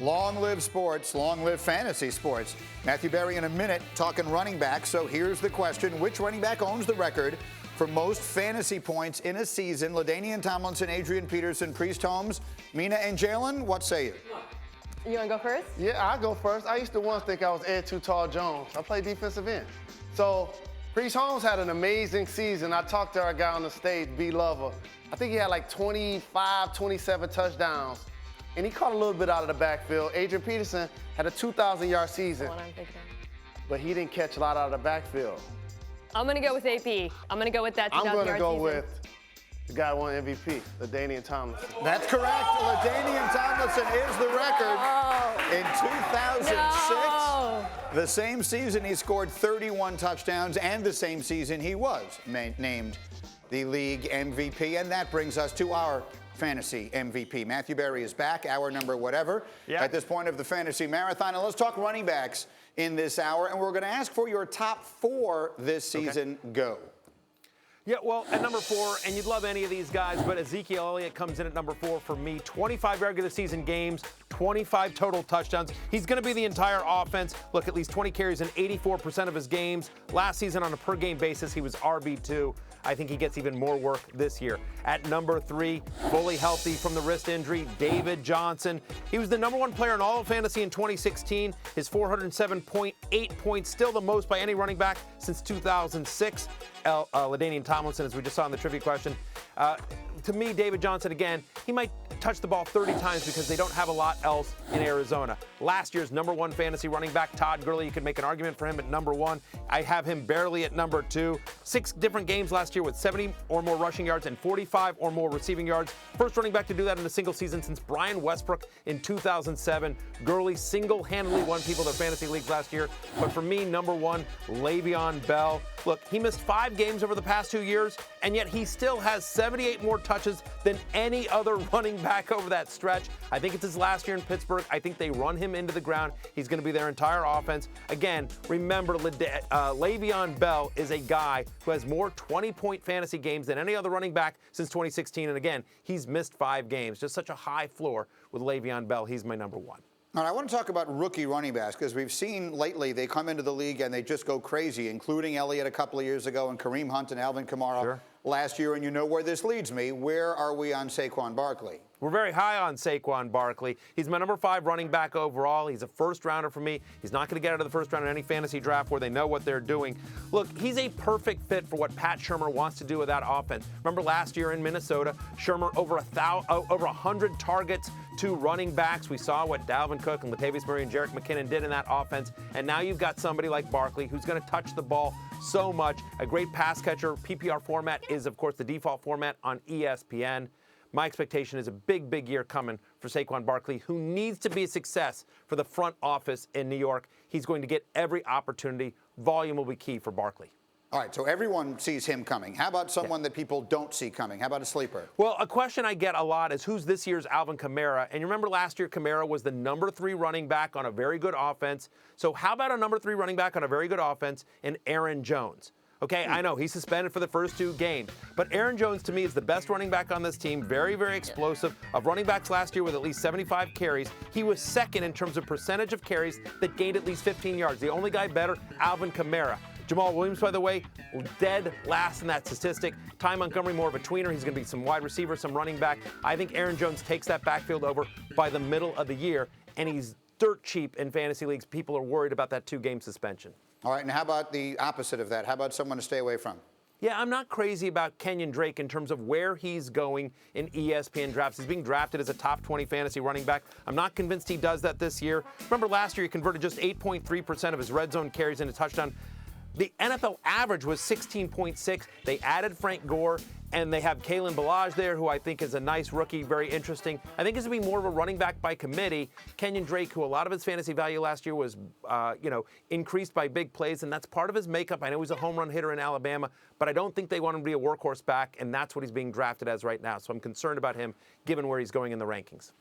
Long live sports, long live fantasy sports. Matthew Berry in a minute talking running back. So here's the question. Which running back owns the record for most fantasy points in a season? LaDainian Tomlinson, Adrian Peterson, Priest Holmes, Mina, and Jalen. What say you? You want to go first? Yeah, I'll go first. I used to once think I was Ed Too Tall Jones. I played defensive end. So Priest Holmes had an amazing season. I talked to our guy on the stage, B. Lover. I think he had like 25, 27 touchdowns. And he caught a little bit out of the backfield. Adrian Peterson had a 2,000-yard season. What I'm thinking of. But he didn't catch a lot out of the backfield. I'm going to go with AP. I'm going to go with that 2,000-yard season. I'm going to go with the guy who won MVP, LaDainian Tomlinson. That's correct. LaDainian Tomlinson is the record. In 2006, the same season he scored 31 touchdowns, and the same season he was named the league MVP. And that brings us to our fantasy MVP. Matthew Berry is back, hour number whatever, at this point of the fantasy marathon. And let's talk running backs in this hour. And we're going to ask for your top 4 this season. Go. Yeah, well, at number 4, and you'd love any of these guys, but Ezekiel Elliott comes in at number 4 for me. 25 regular season games, 25 total touchdowns. He's going to be the entire offense. Look, at least 20 carries in 84% of his games. Last season on a per-game basis, he was RB2. I think he gets even more work this year. At number 3, fully healthy from the wrist injury, David Johnson. He was the number 1 player in all of fantasy in 2016. His 407.8 points, still the most by any running back since 2006. LaDainian Tomlinson, as we just saw in the trivia question. To me, David Johnson, again, he might touch the ball 30 times because they don't have a lot else in Arizona. Last year's number 1 fantasy running back, Todd Gurley, you could make an argument for him at number 1. I have him barely at number 2. 6 different games last year with 70 or more rushing yards and 45 or more receiving yards. First running back to do that in a single season since Brian Westbrook in 2007. Gurley single-handedly won people their fantasy leagues last year. But for me, number 1, Le'Veon Bell. Look, he missed 5 games over the past 2 years, and yet he still has 78 more touches than any other running back over that stretch. I think it's his last year in Pittsburgh. I think they run him into the ground. He's going to be their entire offense. Again, remember, Le'Veon Bell is a guy who has more 20-point fantasy games than any other running back since 2016. And again, he's missed 5 games. Just such a high floor with Le'Veon Bell. He's my number 1. All right, I want to talk about rookie running backs because we've seen lately they come into the league and they just go crazy, including Elliott a couple of years ago and Kareem Hunt and Alvin Kamara last year. And you know where this leads me. Where are we on Saquon Barkley? We're very high on Saquon Barkley. He's my number 5 running back overall. He's a first-rounder for me. He's not going to get out of the first round in any fantasy draft where they know what they're doing. Look, he's a perfect fit for what Pat Shurmur wants to do with that offense. Remember last year in Minnesota, Shurmur over 100 targets to running backs. We saw what Dalvin Cook and Latavius Murray and Jerick McKinnon did in that offense. And now you've got somebody like Barkley who's going to touch the ball so much. A great pass catcher. PPR format is, of course, the default format on ESPN. My expectation is a big, big year coming for Saquon Barkley, who needs to be a success for the front office in New York. He's going to get every opportunity. Volume will be key for Barkley. All right, so everyone sees him coming. How about someone that people don't see coming? How about a sleeper? Well, a question I get a lot is who's this year's Alvin Kamara? And you remember last year Kamara was the number 3 running back on a very good offense. So how about a number 3 running back on a very good offense in Aaron Jones? Okay, I know he's suspended for the first 2 games, but Aaron Jones to me is the best running back on this team. Very, very explosive. Of running backs last year with at least 75 carries, he was second in terms of percentage of carries that gained at least 15 yards. The only guy better, Alvin Kamara. Jamal Williams, by the way, dead last in that statistic. Ty Montgomery, more of a tweener. He's going to be some wide receiver, some running back. I think Aaron Jones takes that backfield over by the middle of the year, and he's dirt cheap in fantasy leagues. People are worried about that 2-game suspension. All right, and how about the opposite of that? How about someone to stay away from? Yeah, I'm not crazy about Kenyon Drake in terms of where he's going in ESPN drafts. He's being drafted as a top 20 fantasy running back. I'm not convinced he does that this year. Remember last year he converted just 8.3% of his red zone carries into touchdown. The NFL average was 16.6. They added Frank Gore, and they have Kalen Ballage there, who I think is a nice rookie, very interesting. I think it's going to be more of a running back by committee. Kenyon Drake, who a lot of his fantasy value last year was, increased by big plays, and that's part of his makeup. I know he's a home run hitter in Alabama, but I don't think they want him to be a workhorse back, and that's what he's being drafted as right now. So I'm concerned about him, given where he's going in the rankings.